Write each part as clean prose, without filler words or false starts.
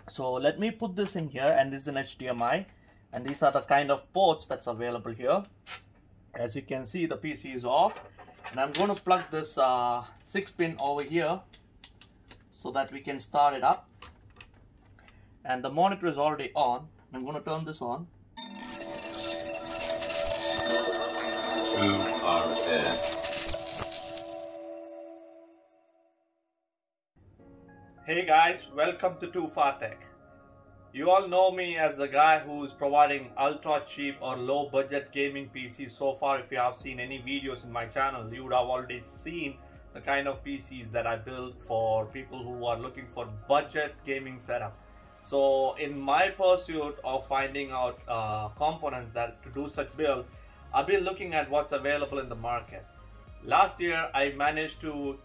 So let me put this in here, and this is an HDMI, and these are the kind of ports that's available here. As you can see, the PC is off, and I'm going to plug this 6-pin over here so that we can start it up. And the monitor is already on. I'm going to turn this on. Hey guys, welcome to Too Far Tech. You all know me as the guy who's providing ultra cheap or low budget gaming PCs. So far, if you have seen any videos in my channel, you would have already seen the kind of PCs that I build for people who are looking for budget gaming setup. So in my pursuit of finding out components that to do such builds, I've been looking at what's available in the market. Last year, I managed to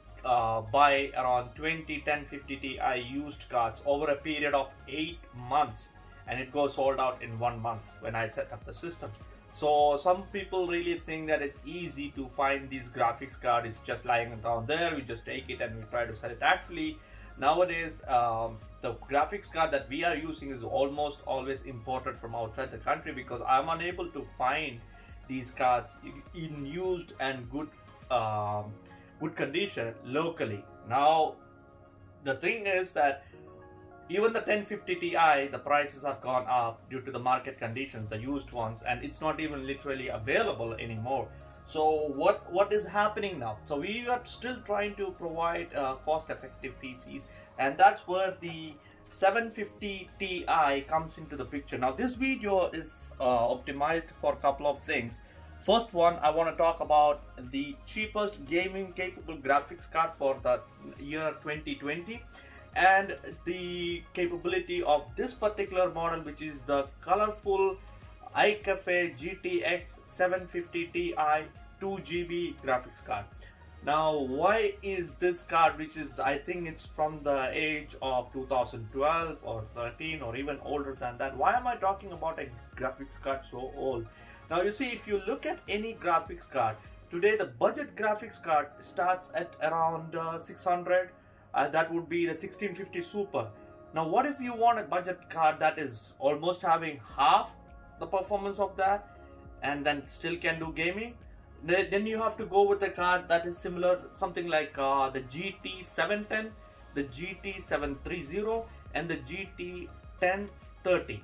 buy around 20 1050 Ti used cards over a period of 8 months, and it goes sold out in 1 month when I set up the system. So some people really think that it's easy to find these graphics cards. It's just lying down there, we just take it and we try to sell it. Actually, nowadays the graphics card that we are using is almost always imported from outside the country, because I'm unable to find these cards in used and good condition locally. Now the thing is that even the 1050 Ti, the prices have gone up due to the market conditions, the used ones, and it's not even literally available anymore. So what is happening now? So we are still trying to provide cost-effective PCs, and that's where the 750 Ti comes into the picture. Now this video is optimized for a couple of things. First one, I want to talk about the cheapest gaming capable graphics card for the year 2020, and the capability of this particular model, which is the Colorful GTX 750 Ti 2GB graphics card. Now, why is this card, which is, I think it's from the age of 2012 or 13 or even older than that, why am I talking about a graphics card so old? Now you see, if you look at any graphics card today, the budget graphics card starts at around 600. That would be the 1650 Super. Now what if you want a budget card that is almost having half the performance of that and then still can do gaming? Then you have to go with a card that is similar, something like the GT710, the GT730, and the GT1030.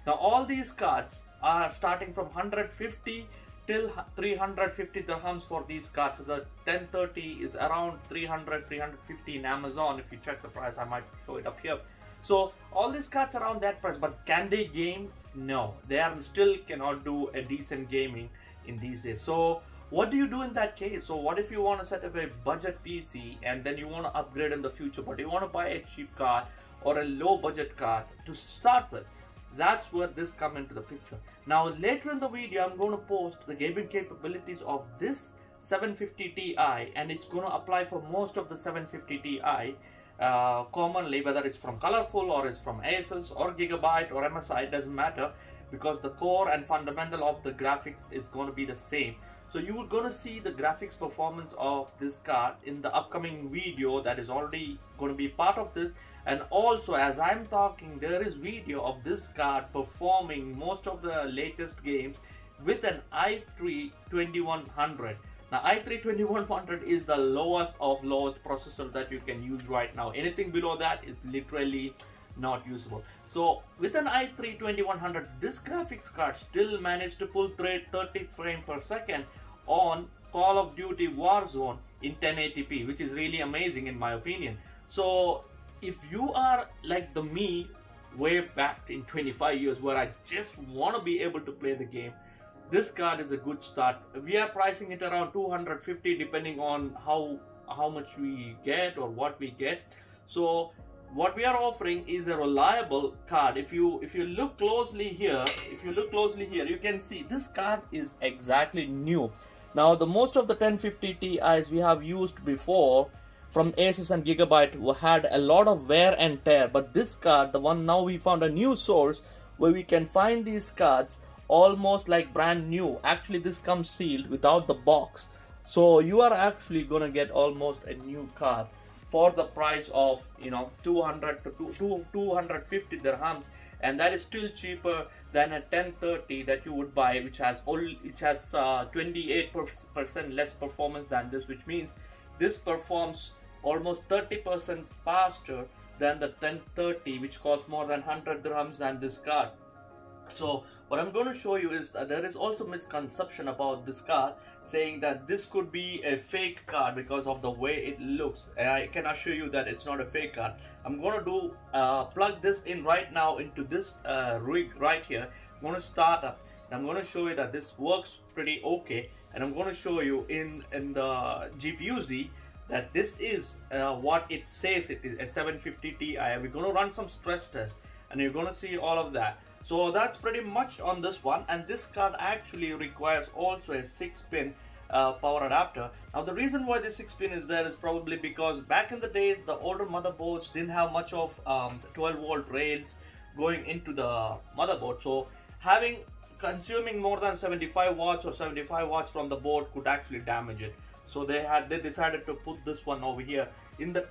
Now all these cards are starting from 150 till 350 dirhams for these cards. So the 1030 is around 300, 350 in Amazon. If you check the price, I might show it up here. So all these cards are around that price, but can they game? No, they are still cannot do a decent gaming in these days. So what do you do in that case? So what if you want to set up a budget PC and then you want to upgrade in the future, but you want to buy a cheap card or a low budget card to start with? That's where this comes into the picture. Now later in the video, I'm going to post the gaming capabilities of this 750 Ti, and it's going to apply for most of the 750 Ti commonly, whether it's from Colorful or it's from Asus or Gigabyte or MSI, it doesn't matter, because the core and fundamental of the graphics is going to be the same. So you are going to see the graphics performance of this card in the upcoming video that is already going to be part of this. And also, as I'm talking, there is video of this card performing most of the latest games with an i3 2100. Now i3 2100 is the lowest of lowest processor that you can use right now. Anything below that is literally not usable. So with an i3 2100, this graphics card still managed to pull 30 frames per second on Call of Duty Warzone in 1080p, which is really amazing in my opinion. So if you are like me way back in 25 years, where I just want to be able to play the game, this card is a good start. We are pricing it around 250 depending on how much we get or what we get. So what we are offering is a reliable card. If you look closely here, you can see this card is exactly new. Now the most of the 1050 Ti's we have used before from Asus and Gigabyte had a lot of wear and tear, but this card, the one now, we found a new source where we can find these cards almost like brand new. Actually this comes sealed without the box, so you are actually gonna get almost a new card for the price of 200 to 250 dirhams, and that is still cheaper than a 1030 that you would buy, which has 28% less performance than this, which means this performs almost 30% faster than the 1030, which costs more than 100 dirhams than this card. So what I'm going to show you is that there is also misconception about this card, saying that this could be a fake card because of the way it looks. I can assure you that it's not a fake card. I'm going to plug this in right now into this rig right here. I'm going to start up and I'm going to show you that this works pretty okay, and I'm going to show you in the GPU-Z that this is what it says it is, a 750 Ti. We're going to run some stress tests and you're going to see all of that. So that's pretty much on this one, and this card actually requires also a 6-pin power adapter. Now the reason why the 6-pin is there is probably because back in the days the older motherboards didn't have much of 12-volt rails going into the motherboard, so consuming more than 75 watts or 75 watts from the board could actually damage it. So they decided to put this one over here. In the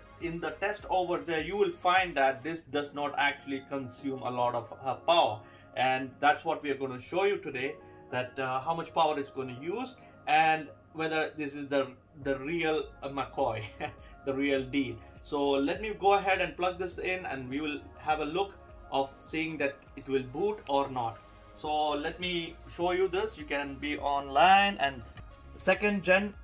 test over there, you will find that this does not actually consume a lot of power, and that's what we are going to show you today, that how much power it's going to use and whether this is the real Mc Coy, the real deal. So let me go ahead and plug this in and we will have a look of seeing that it will boot or not. So let me show you this. You can be online, and 2nd gen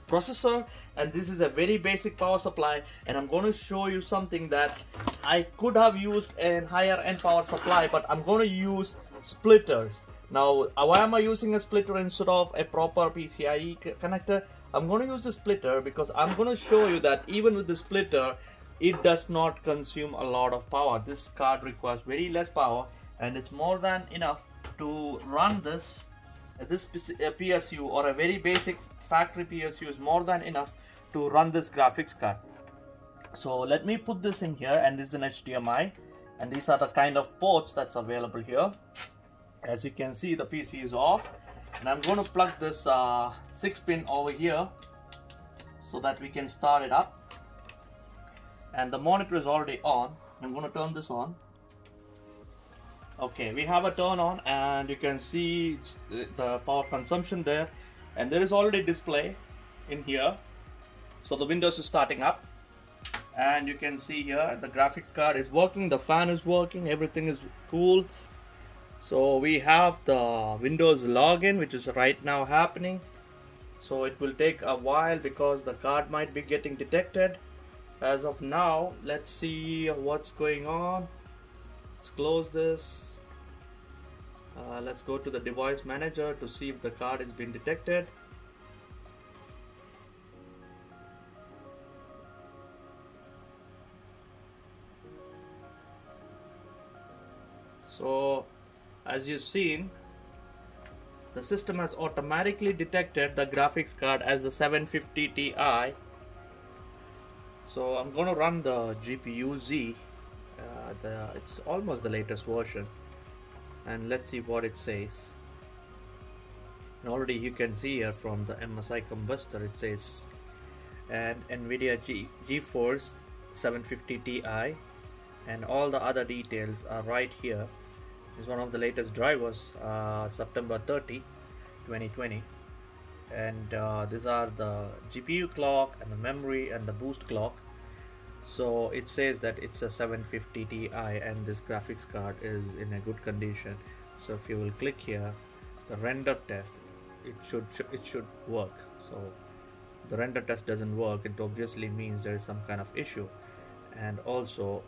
processor, and this is a very basic power supply, and I'm going to show you something that I could have used a higher end power supply, but I'm going to use splitters. Now why am I using a splitter instead of a proper PCIe connector? I'm going to use a splitter because I'm going to show you that even with the splitter it does not consume a lot of power. This card requires very less power, and it's more than enough to run this PSU, or a very basic factory PSU is more than enough to run this graphics card. So let me put this in here, and this is an HDMI, and these are the kind of ports that's available here. As you can see, the PC is off, and I'm going to plug this 6-pin over here so that we can start it up, and the monitor is already on. I'm going to turn this on. Okay, we have a turn on, and you can see the power consumption there, and there is already display in here. So the Windows is starting up, and you can see here the graphics card is working, the fan is working, everything is cool. So we have the Windows login, which is right now happening. So it will take a while because the card might be getting detected. As of now, let's see what's going on. Let's close this. Let's go to the device manager to see if the card has been detected. So as you've seen, the system has automatically detected the graphics card as the 750 Ti. So I'm going to run the GPU-Z. It's almost the latest version, and let's see what it says. And already you can see here from the MSI combustor, it says and Nvidia GeForce 750 Ti, and all the other details are right here. It's one of the latest drivers, September 30, 2020, and these are the GPU clock and the memory and the boost clock. So it says that it's a 750 Ti, and this graphics card is in a good condition. So if you will click here, the render test, it should work. So the render test doesn't work, it obviously means there is some kind of issue. And also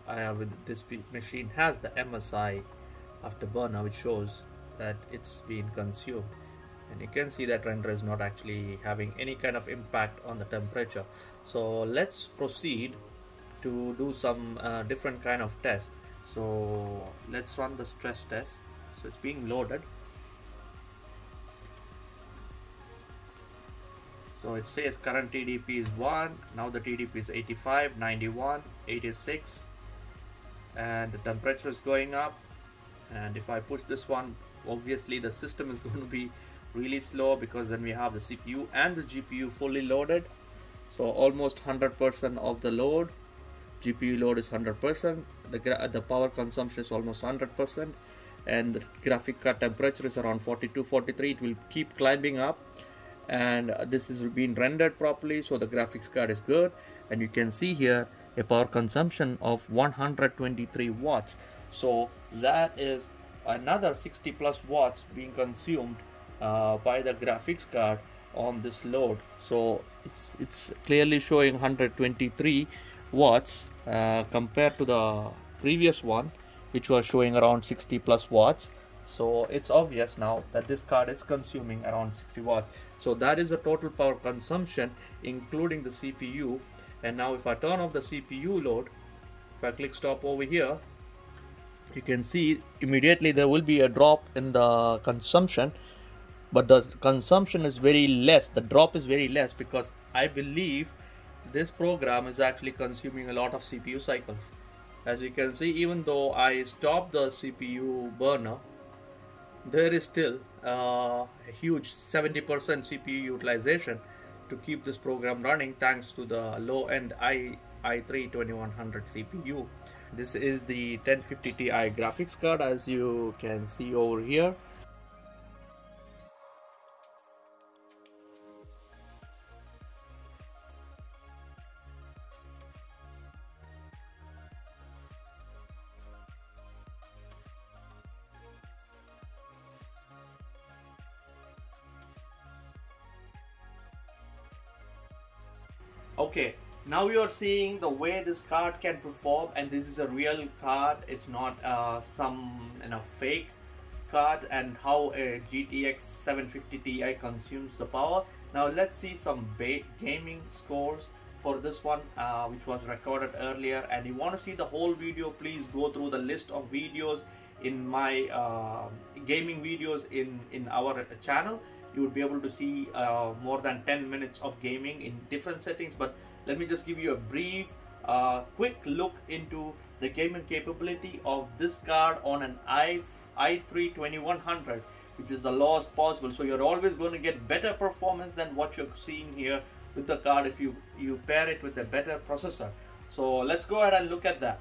this machine has the MSI afterburner, which shows that it's been consumed, and you can see that render is not actually having any kind of impact on the temperature. So let's proceed to do some different kind of test. So let's run the stress test. So it's being loaded. So it says current TDP is 1, now the TDP is 85, 91, 86, and the temperature is going up. And if I push this one, obviously the system is going to be really slow, because then we have the CPU and the GPU fully loaded. So almost 100% of the load, GPU load is 100%, the power consumption is almost 100%, and the graphic card temperature is around 42, 43. It will keep climbing up, and this is being rendered properly, so the graphics card is good. And you can see here a power consumption of 123 watts. So that is another 60 plus watts being consumed by the graphics card on this load. So it's clearly showing 123 watts compared to the previous one, which was showing around 60 plus watts. So it's obvious now that this card is consuming around 60 watts. So that is the total power consumption including the CPU. And now if I turn off the CPU load, if I click stop over here, you can see immediately there will be a drop in the consumption, but the consumption is very less. The drop is very less because I believe this program is actually consuming a lot of CPU cycles. As you can see, even though I stopped the CPU burner, there is still a huge 70% CPU utilization to keep this program running thanks to the low-end i3 2100 CPU. This is the 1050 Ti graphics card, as you can see over here. Okay, now you are seeing the way this card can perform, and this is a real card. It's not some fake card, and how a GTX 750 Ti consumes the power. Now let's see some gaming scores for this one, which was recorded earlier. And you want to see the whole video, please go through the list of videos in my gaming videos in our channel. You would be able to see more than 10 minutes of gaming in different settings. But let me just give you a brief quick look into the gaming capability of this card on an i3 2100, which is the lowest possible. So you're always going to get better performance than what you're seeing here with the card if you pair it with a better processor. So let's go ahead and look at that.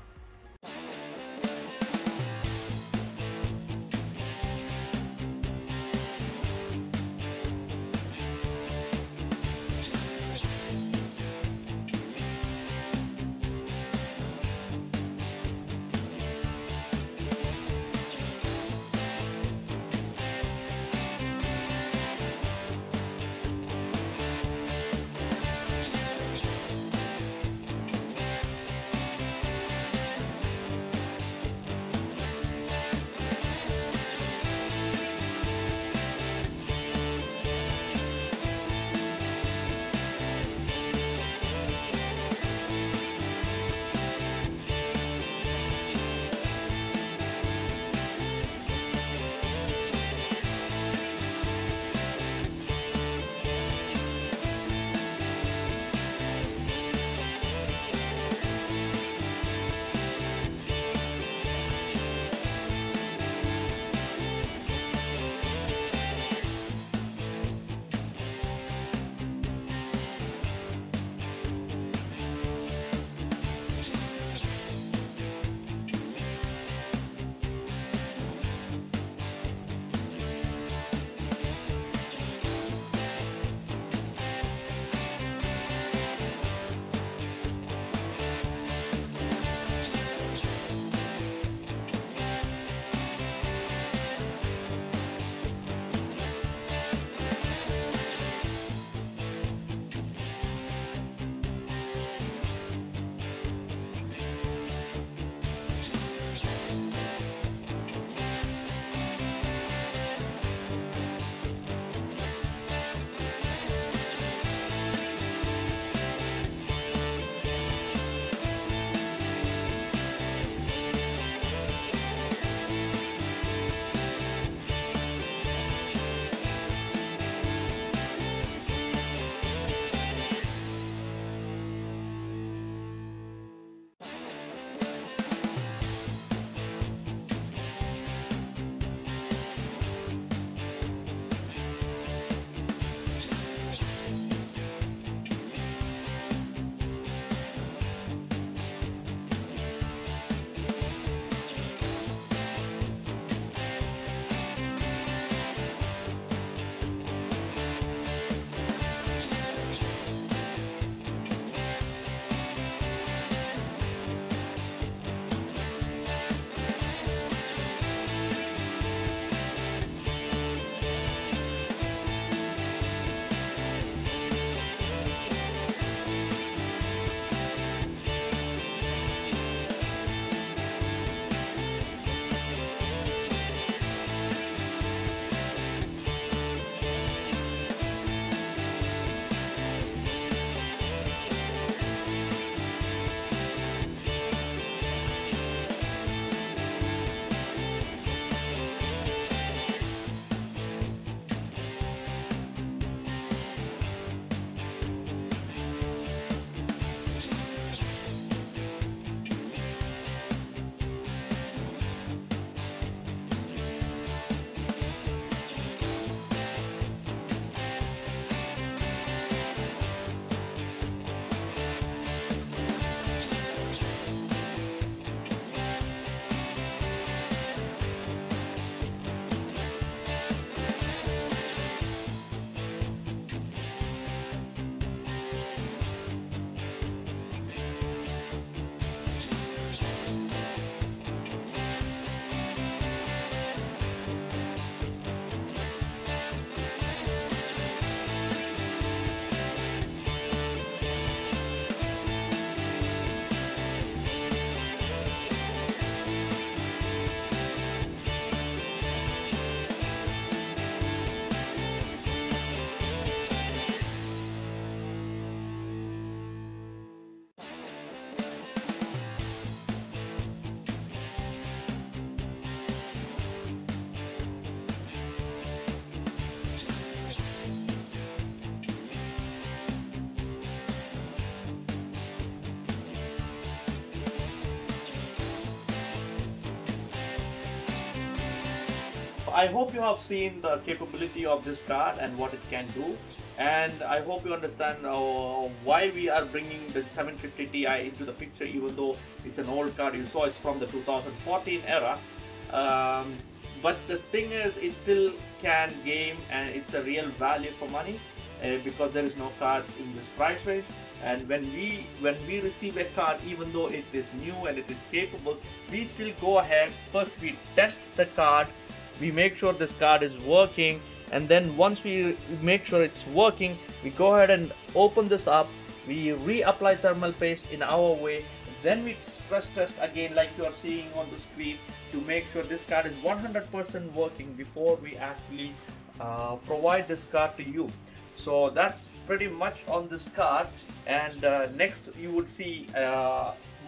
I hope you have seen the capability of this card and what it can do, and I hope you understand why we are bringing the 750 Ti into the picture, even though it's an old card. You saw it's from the 2014 era, but the thing is, it still can game, and it's a real value for money because there is no cards in this price range. And when we receive a card, even though it is new and it is capable, we still go ahead. First we test the card, we make sure this card is working, and then once we make sure it's working, we go ahead and open this up, we reapply thermal paste in our way, then we stress test again like you are seeing on the screen to make sure this card is 100% working before we actually provide this card to you. So that's pretty much on this card, and next you would see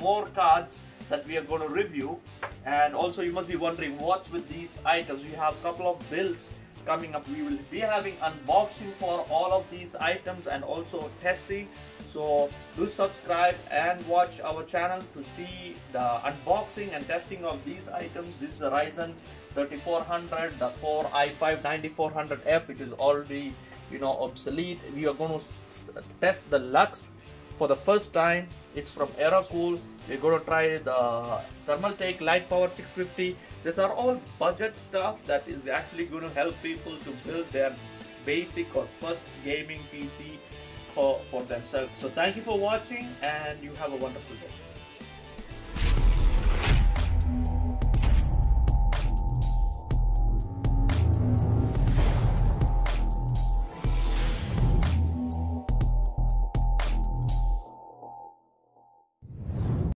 more cards that we are going to review. And also you must be wondering what's with these items. We have a couple of builds coming up. We will be having unboxing for all of these items and also testing. So do subscribe and watch our channel to see the unboxing and testing of these items. This is a Ryzen 3400, the Core i5-9400F, which is already obsolete. We are going to test the Lux for the first time. It's from Aerocool. We're going to try the Thermaltake Light Power 650. These are all budget stuff that is actually going to help people to build their basic or first gaming PC for themselves. So thank you for watching, and you have a wonderful day.